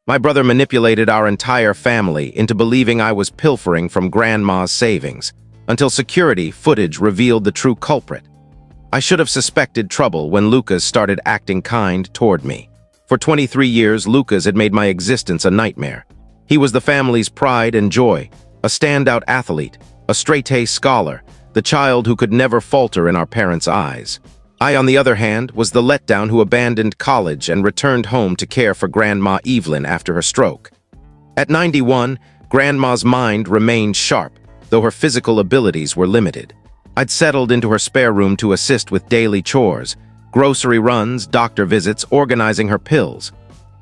My brother manipulated our entire family into believing I was pilfering from Grandma's savings, until security footage revealed the true culprit. I should have suspected trouble when Lucas started acting kind toward me. For 23 years, Lucas had made my existence a nightmare. He was the family's pride and joy, a standout athlete, a straight-A scholar, the child who could never falter in our parents' eyes. I, on the other hand, was the letdown who abandoned college and returned home to care for Grandma Evelyn after her stroke. At 91, Grandma's mind remained sharp, though her physical abilities were limited. I'd settled into her spare room to assist with daily chores, grocery runs, doctor visits, organizing her pills.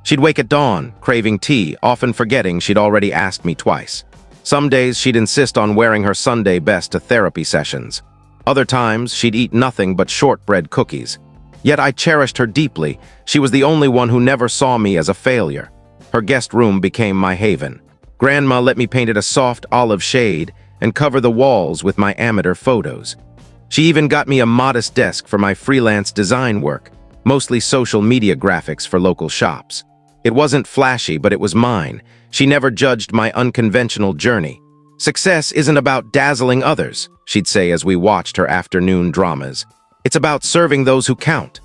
She'd wake at dawn, craving tea, often forgetting she'd already asked me twice. Some days she'd insist on wearing her Sunday best to therapy sessions. Other times, she'd eat nothing but shortbread cookies. Yet I cherished her deeply. She was the only one who never saw me as a failure. Her guest room became my haven. Grandma let me paint it a soft olive shade and cover the walls with my amateur photos. She even got me a modest desk for my freelance design work, mostly social media graphics for local shops. It wasn't flashy, but it was mine. She never judged my unconventional journey. "Success isn't about dazzling others," she'd say as we watched her afternoon dramas. "It's about serving those who count."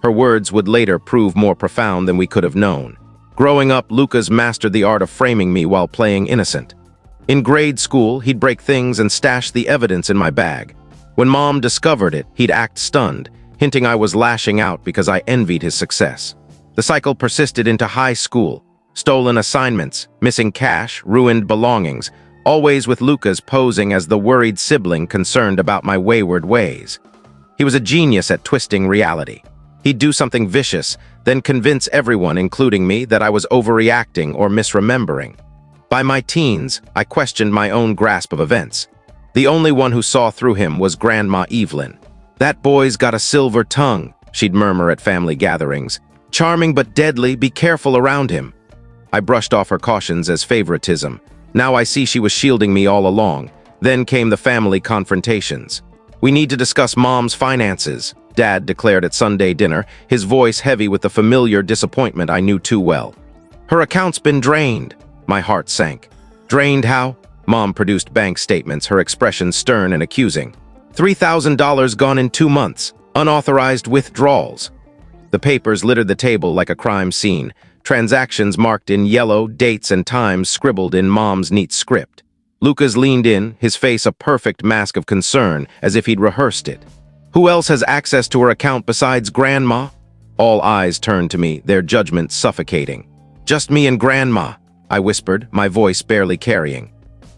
Her words would later prove more profound than we could have known. Growing up, Lucas mastered the art of framing me while playing innocent. In grade school, he'd break things and stash the evidence in my bag. When Mom discovered it, he'd act stunned, hinting I was lashing out because I envied his success. The cycle persisted into high school. Stolen assignments, missing cash, ruined belongings, always with Lucas posing as the worried sibling concerned about my wayward ways. He was a genius at twisting reality. He'd do something vicious, then convince everyone, including me, that I was overreacting or misremembering. By my teens, I questioned my own grasp of events. The only one who saw through him was Grandma Evelyn. "That boy's got a silver tongue," she'd murmur at family gatherings. "Charming but deadly, be careful around him." I brushed off her cautions as favoritism. Now I see she was shielding me all along. Then came the family confrontations. "We need to discuss Mom's finances," Dad declared at Sunday dinner, his voice heavy with the familiar disappointment I knew too well. "Her account's been drained." My heart sank. "Drained how?" Mom produced bank statements, her expression stern and accusing. $3,000 gone in 2 months. Unauthorized withdrawals. The papers littered the table like a crime scene. Transactions marked in yellow, dates and times scribbled in Mom's neat script. Lucas leaned in, his face a perfect mask of concern, as if he'd rehearsed it. "Who else has access to her account besides Grandma?" All eyes turned to me, their judgment suffocating. "Just me and Grandma," I whispered, my voice barely carrying.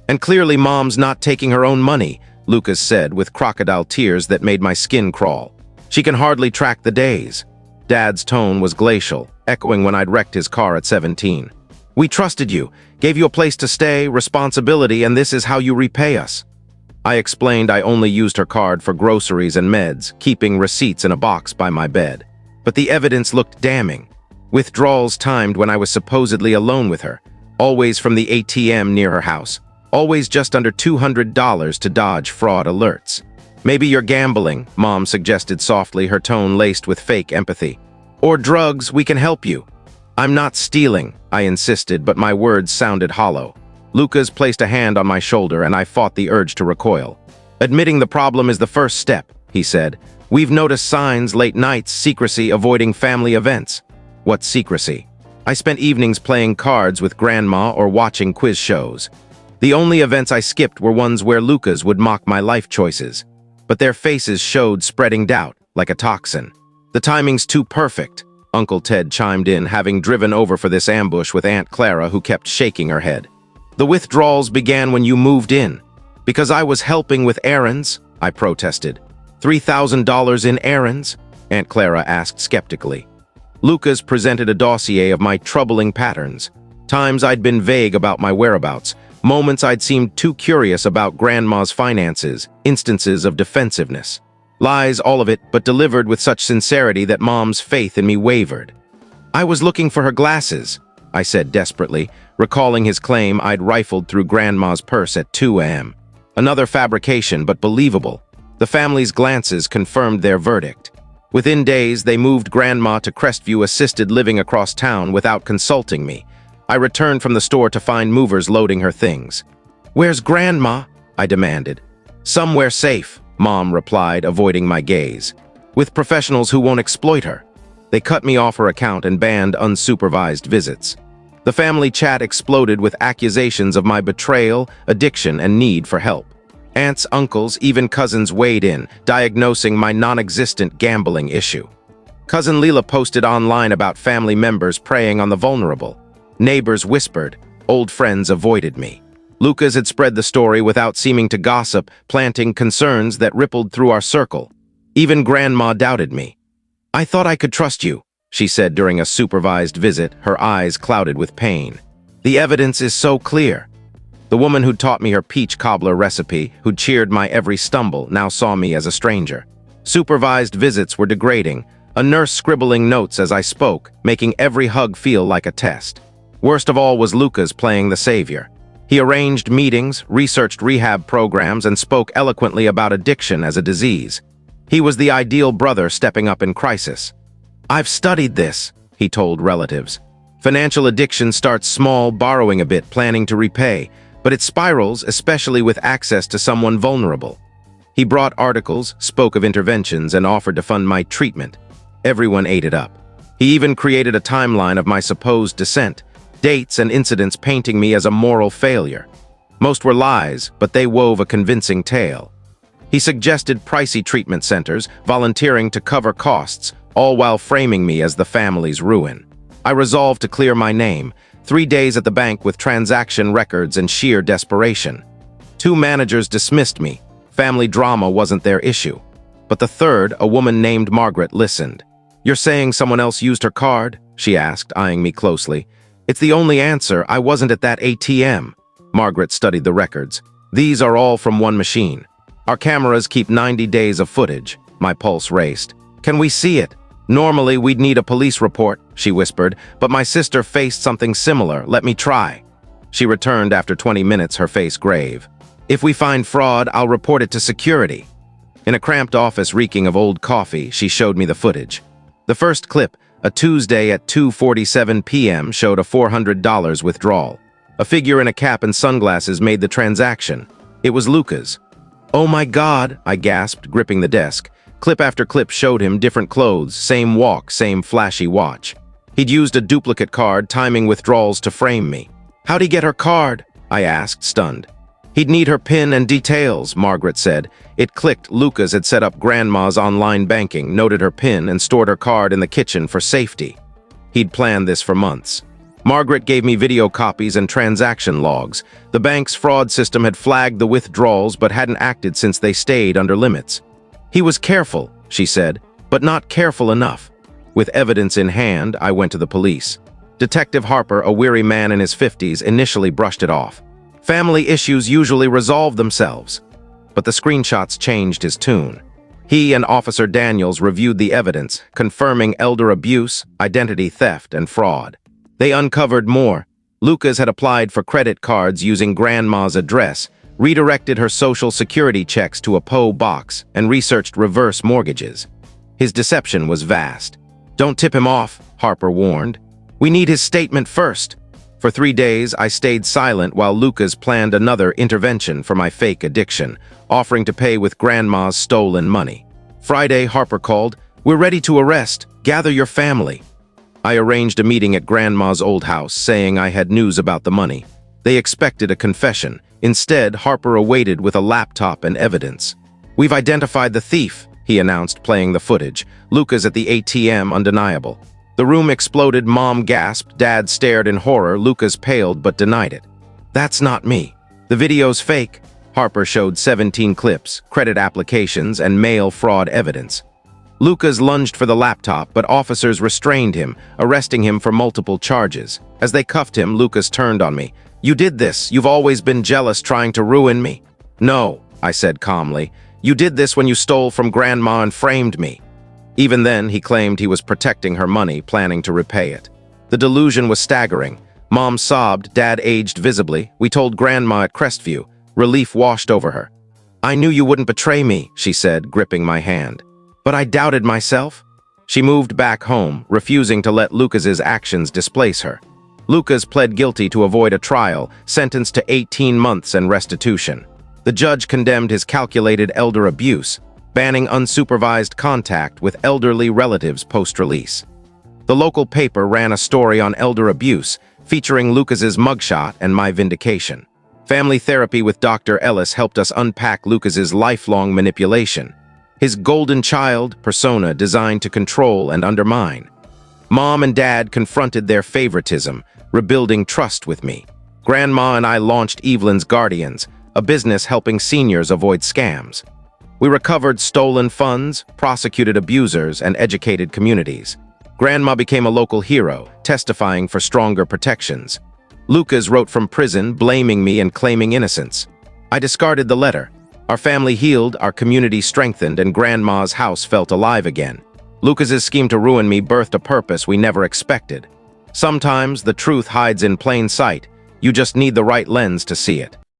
"And clearly Mom's not taking her own money," Lucas said with crocodile tears that made my skin crawl. "She can hardly track the days." Dad's tone was glacial, echoing when I'd wrecked his car at 17. "We trusted you, gave you a place to stay, responsibility, and this is how you repay us." I explained I only used her card for groceries and meds, keeping receipts in a box by my bed. But the evidence looked damning. Withdrawals timed when I was supposedly alone with her, always from the ATM near her house, always just under $200 to dodge fraud alerts. "Maybe you're gambling," Mom suggested softly, her tone laced with fake empathy. "Or drugs, we can help you." "I'm not stealing," I insisted, but my words sounded hollow. Lucas placed a hand on my shoulder and I fought the urge to recoil. "Admitting the problem is the first step," he said. "We've noticed signs, late nights, secrecy, avoiding family events." "What secrecy?" "I spent evenings playing cards with Grandma or watching quiz shows. The only events I skipped were ones where Lucas would mock my life choices. But their faces showed spreading doubt, like a toxin. The timing's too perfect, Uncle Ted chimed in, having driven over for this ambush with Aunt Clara, who kept shaking her head. "The withdrawals began when you moved in." "Because I was helping with errands," I protested. $3,000 in errands? Aunt Clara asked skeptically. Lucas presented a dossier of my troubling patterns. Times I'd been vague about my whereabouts, moments I'd seemed too curious about Grandma's finances, instances of defensiveness. Lies, all of it, but delivered with such sincerity that Mom's faith in me wavered. "I was looking for her glasses," I said desperately, recalling his claim I'd rifled through Grandma's purse at 2 a.m. Another fabrication, but believable. The family's glances confirmed their verdict. Within days, they moved Grandma to Crestview assisted living across town without consulting me. I returned from the store to find movers loading her things. "Where's Grandma?" I demanded. "Somewhere safe," Mom replied, avoiding my gaze. "With professionals who won't exploit her." They cut me off her account and banned unsupervised visits. The family chat exploded with accusations of my betrayal, addiction, and need for help. Aunts, uncles, even cousins weighed in, diagnosing my non-existent gambling issue. Cousin Leela posted online about family members preying on the vulnerable. Neighbors whispered, old friends avoided me. Lucas had spread the story without seeming to gossip, planting concerns that rippled through our circle. Even Grandma doubted me. "I thought I could trust you," she said during a supervised visit, her eyes clouded with pain. "The evidence is so clear." The woman who'd taught me her peach cobbler recipe, who'd cheered my every stumble, now saw me as a stranger. Supervised visits were degrading, a nurse scribbling notes as I spoke, making every hug feel like a test. Worst of all was Lucas playing the savior. He arranged meetings, researched rehab programs, and spoke eloquently about addiction as a disease. He was the ideal brother stepping up in crisis. "I've studied this," he told relatives. "Financial addiction starts small, borrowing a bit, planning to repay, but it spirals, especially with access to someone vulnerable." He brought articles, spoke of interventions, and offered to fund my treatment. Everyone ate it up. He even created a timeline of my supposed descent, dates and incidents painting me as a moral failure. Most were lies, but they wove a convincing tale. He suggested pricey treatment centers, volunteering to cover costs, all while framing me as the family's ruin. I resolved to clear my name, 3 days at the bank with transaction records and sheer desperation. 2 managers dismissed me. Family drama wasn't their issue. But the third, a woman named Margaret, listened. "You're saying someone else used her card?" she asked, eyeing me closely. "It's the only answer. I wasn't at that ATM." Margaret studied the records. "These are all from one machine. Our cameras keep 90 days of footage." My pulse raced. "Can we see it?" "Normally, we'd need a police report," she whispered, "but my sister faced something similar. Let me try." She returned after 20 minutes, her face grave. "If we find fraud, I'll report it to security." In a cramped office reeking of old coffee, she showed me the footage. The first clip, a Tuesday at 2:47 p.m., showed a $400 withdrawal. A figure in a cap and sunglasses made the transaction. It was Lucas. "Oh my God," I gasped, gripping the desk. Clip after clip showed him different clothes, same walk, same flashy watch. He'd used a duplicate card, timing withdrawals to frame me. "How'd he get her card?" I asked, stunned. "He'd need her PIN and details," Margaret said. It clicked. Lucas had set up Grandma's online banking, noted her PIN, and stored her card in the kitchen for safety. He'd planned this for months. Margaret gave me video copies and transaction logs. The bank's fraud system had flagged the withdrawals but hadn't acted since they stayed under limits. "He was careful," she said, "but not careful enough." With evidence in hand, I went to the police. Detective Harper, a weary man in his 50s, initially brushed it off. Family issues usually resolve themselves. But the screenshots changed his tune. He and Officer Daniels reviewed the evidence, confirming elder abuse, identity theft, and fraud. They uncovered more. Lucas had applied for credit cards using Grandma's address, redirected her social security checks to a PO box, and researched reverse mortgages. His deception was vast. "Don't tip him off," Harper warned. "We need his statement first." For 3 days, I stayed silent while Lucas planned another intervention for my fake addiction, offering to pay with Grandma's stolen money. Friday, Harper called. "We're ready to arrest. Gather your family." I arranged a meeting at Grandma's old house, saying I had news about the money. They expected a confession. Instead, Harper awaited with a laptop and evidence. "We've identified the thief," he announced, playing the footage. Lucas at the ATM, undeniable. The room exploded. Mom gasped. Dad stared in horror. Lucas paled but denied it. "That's not me. The video's fake." Harper showed 17 clips, credit applications, and mail fraud evidence. Lucas lunged for the laptop, but officers restrained him, arresting him for multiple charges. As they cuffed him, Lucas turned on me. "You did this. You've always been jealous, trying to ruin me." "No," I said calmly. "You did this when you stole from Grandma and framed me." Even then, he claimed he was protecting her money, planning to repay it. The delusion was staggering. Mom sobbed. Dad aged visibly. We told Grandma at Crestview. Relief washed over her. "I knew you wouldn't betray me," she said, gripping my hand. "But I doubted myself." She moved back home, refusing to let Lucas's actions displace her. Lucas pled guilty to avoid a trial, sentenced to 18 months and restitution. The judge condemned his calculated elder abuse, banning unsupervised contact with elderly relatives post-release. The local paper ran a story on elder abuse, featuring Lucas's mugshot and my vindication. Family therapy with Dr. Ellis helped us unpack Lucas's lifelong manipulation, his golden child persona designed to control and undermine. Mom and Dad confronted their favoritism, rebuilding trust with me. Grandma and I launched Evelyn's Guardians, a business helping seniors avoid scams. We recovered stolen funds, prosecuted abusers, and educated communities. Grandma became a local hero, testifying for stronger protections. Lucas wrote from prison, blaming me and claiming innocence. I discarded the letter. Our family healed, our community strengthened, and Grandma's house felt alive again. Lucas's scheme to ruin me birthed a purpose we never expected. Sometimes the truth hides in plain sight. You just need the right lens to see it.